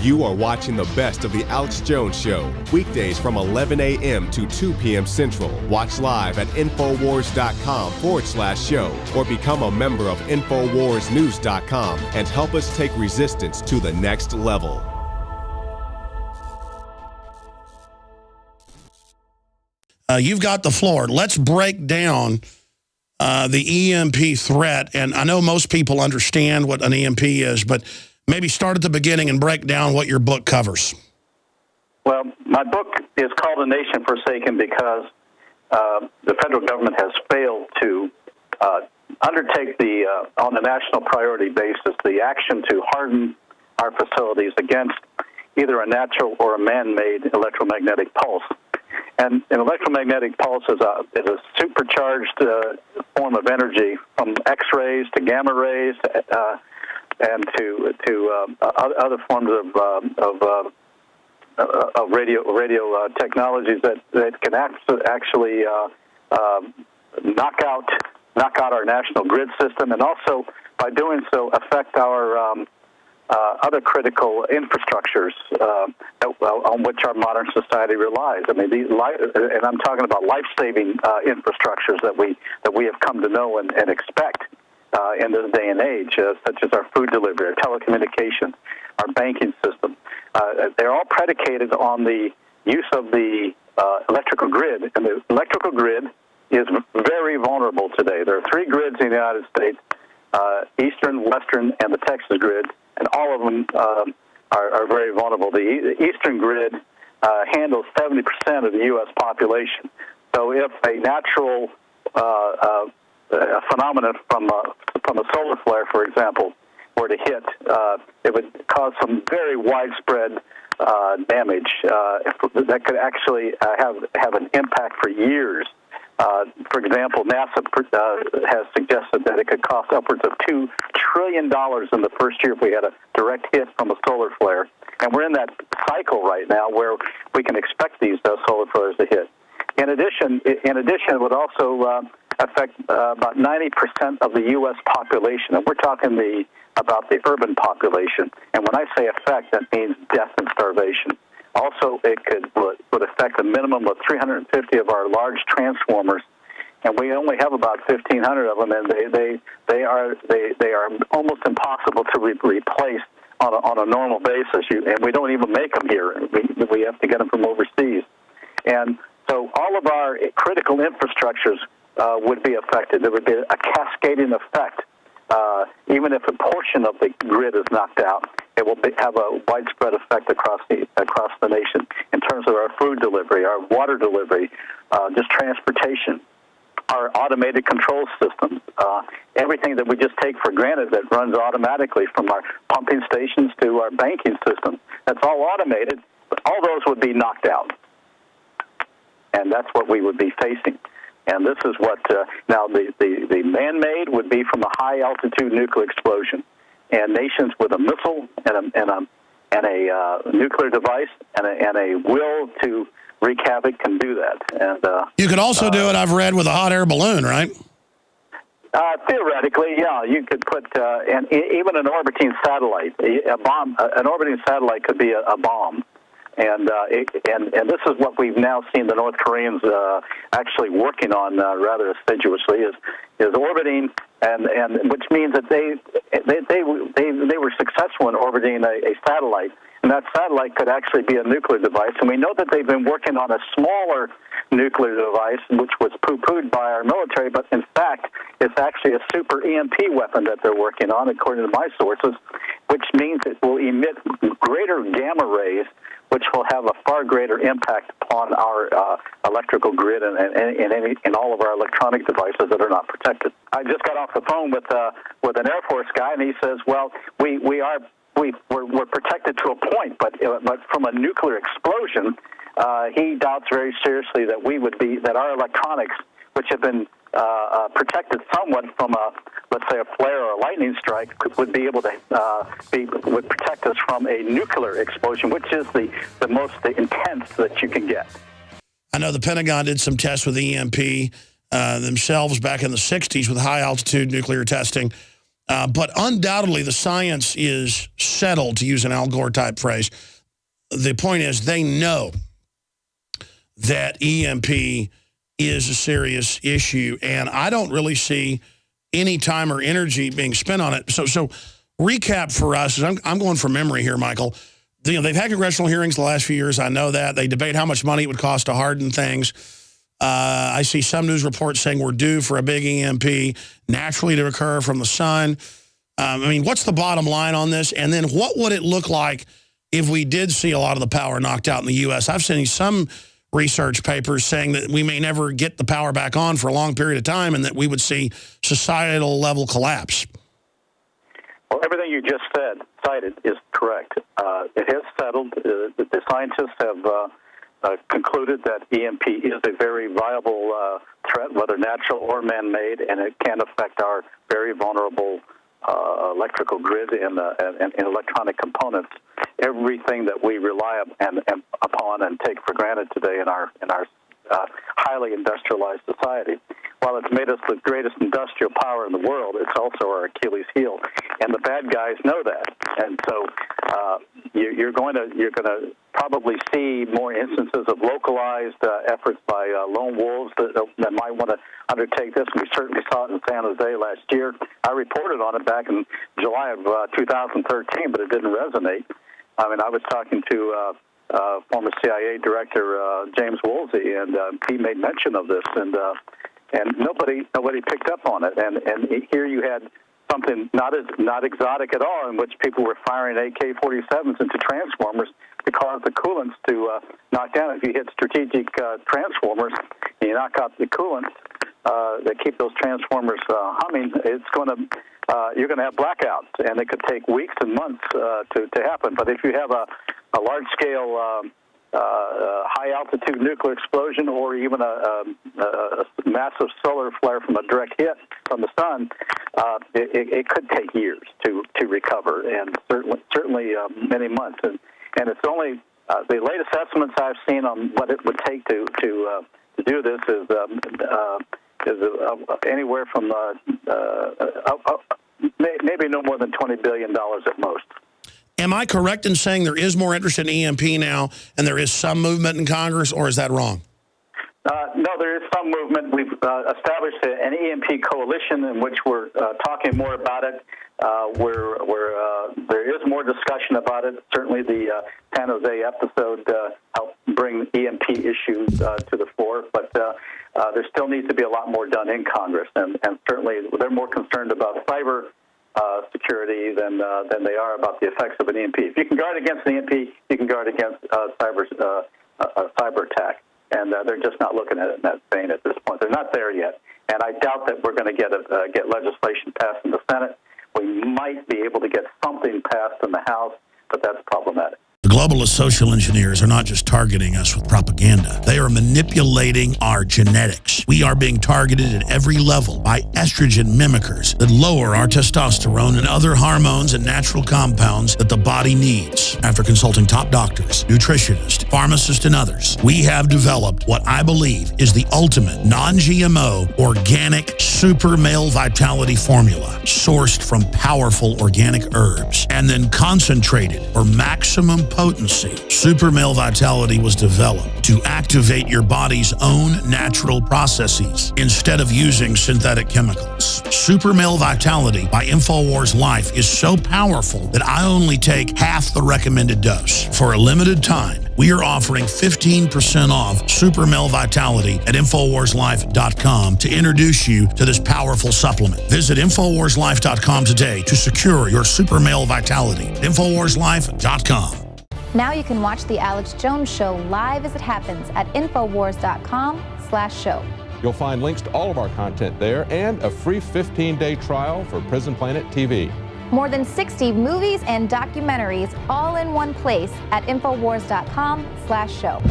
You are watching the best of the Alex Jones Show, weekdays from 11 a.m. to 2 p.m. Central. Watch live at Infowars.com/show or become a member of InfoWarsNews.com and help us take resistance to the next level. You've got the floor. Let's break down the EMP threat. And I know most people understand what an EMP is, but maybe start at the beginning and break down what your book covers. Well, my book is called A Nation Forsaken because the federal government has failed to undertake on a national priority basis, the action to harden our facilities against either a natural or a man-made electromagnetic pulse. And an electromagnetic pulse is a supercharged form of energy, from X-rays to gamma rays, and to other forms of radio technologies that can actually knock out our national grid system, and also by doing so affect our other critical infrastructures on which our modern society relies. I mean, and I'm talking about life-saving infrastructures that we have come to know and expect in this day and age, such as our food delivery, our telecommunications, our banking system. They're all predicated on the use of the electrical grid, and the electrical grid is very vulnerable today. There are three grids in the United States: Eastern, Western, and the Texas grid. And all of them are very vulnerable. The Eastern grid handles 70% of the U.S. population. So if a natural phenomenon from a solar flare, for example, were to hit, it would cause some very widespread damage that could actually have an impact for years. For example, NASA has suggested that it could cost upwards of $2 trillion in the first year if we had a direct hit from a solar flare. And we're in that cycle right now where we can expect these solar flares to hit. In addition, it would also affect about 90% of the U.S. population. And we're talking about the urban population. And when I say affect, that means death and starvation. Also, it would affect a minimum of 350 of our large transformers, and we only have about 1,500 of them, and they are almost impossible to replace on a normal basis. And we don't even make them here. We have to get them from overseas, and so all of our critical infrastructures would be affected. There would be a cascading effect. Even if a portion of the grid is knocked out, it will have a widespread effect across the nation in terms of our food delivery, our water delivery, just transportation, our automated control systems, everything that we just take for granted that runs automatically, from our pumping stations to our banking system. That's all automated, but all those would be knocked out. And that's what we would be facing. And this is what, now the man-made would be from a high-altitude nuclear explosion. And nations with a missile and a nuclear device and a will to wreak havoc can do that. And you could also do it, I've read, with a hot air balloon, right? Theoretically, yeah. You could put, and even an orbiting satellite, an orbiting satellite could be a bomb. And this is what we've now seen the North Koreans actually working on rather assiduously is orbiting, and which means that they were successful in orbiting a satellite, and that satellite could actually be a nuclear device. And we know that they've been working on a smaller nuclear device, which was poo-pooed by our military, but in fact, it's actually a super EMP weapon that they're working on, according to my sources, which means it will emit greater gamma rays, which will have a far greater impact upon our electrical grid and all of our electronic devices that are not protected. I just got off the phone with an Air Force guy, and he says, "Well, we're protected to a point, but from a nuclear explosion, he doubts very seriously that our electronics, which have been protected somewhat from let's say a flare or a lightning strike, would be able to would protect us from a nuclear explosion, which is the most intense that you can get." I know the Pentagon did some tests with EMP themselves back in the 60s with high-altitude nuclear testing. But undoubtedly, the science is settled, to use an Al Gore type phrase. The point is they know that EMP is a serious issue, and I don't really see any time or energy being spent on it. So recap for us, I'm going from memory here, Michael. They've had congressional hearings the last few years. I know that. They debate how much money it would cost to harden things. I see some news reports saying we're due for a big EMP naturally to occur from the sun. I mean, what's the bottom line on this? And then what would it look like if we did see a lot of the power knocked out in the U.S.? I've seen some research papers saying that we may never get the power back on for a long period of time and that we would see societal level collapse. Well, everything you just cited is correct. It has settled. The scientists have concluded that EMP is a very viable threat, whether natural or man-made, and it can affect our very vulnerable electrical grid and electronic components. Everything that we rely upon and take for granted today in our highly industrialized society. While it's made us the greatest industrial power in the world, it's also our Achilles heel, and the bad guys know that. And so you're going to probably see more instances of localized efforts by lone wolves that might want to undertake this. We certainly saw it in San Jose last year. I reported on it back in July of 2013, but it didn't resonate. I mean, I was talking to former CIA Director James Woolsey, and he made mention of this, and nobody picked up on it. And here you had something not exotic at all, in which people were firing AK-47s into transformers to cause the coolants to knock down. If you hit strategic transformers and you knock out the coolants that keep those transformers humming, it's going to you're going to have blackouts, and it could take weeks and months to happen. But if you have a large-scale high-altitude nuclear explosion, or even a massive solar flare from a direct hit from the sun, it could take years to recover, and certainly many months. And it's only the latest estimates I've seen on what it would take to do this is anywhere from maybe no more than $20 billion at most. Am I correct in saying there is more interest in EMP now and there is some movement in Congress, or is that wrong? No, there is some movement. We've established an EMP coalition in which we're talking more about it. Where there is more discussion about it. Certainly the San Jose episode helped bring EMP issues to the fore, but there still needs to be a lot more done in Congress, and certainly they're more concerned about cyber security than they are about the effects of an EMP. If you can guard against an EMP, you can guard against cyber attack, and they're just not looking at it in that vein at this point. They're not there yet, and I doubt that we're going to get legislation passed in the Senate. We might be able to get something passed in the House, but that's problematic. The globalist social engineers are not just targeting us with propaganda. They are manipulating our genetics. We are being targeted at every level by estrogen mimickers that lower our testosterone and other hormones and natural compounds that the body needs. After consulting top doctors, nutritionists, pharmacists, and others, we have developed what I believe is the ultimate non-GMO organic super male vitality formula sourced from powerful organic herbs and then concentrated for maximum potency. Super Male Vitality was developed to activate your body's own natural processes instead of using synthetic chemicals. Super Male Vitality by InfoWars Life is so powerful that I only take half the recommended dose. For a limited time, we are offering 15% off Super Male Vitality at InfoWarsLife.com to introduce you to this powerful supplement. Visit InfoWarsLife.com today to secure your Super Male Vitality. InfoWarsLife.com. Now you can watch The Alex Jones Show live as it happens at Infowars.com/show. You'll find links to all of our content there and a free 15-day trial for Prison Planet TV. More than 60 movies and documentaries all in one place at Infowars.com/show.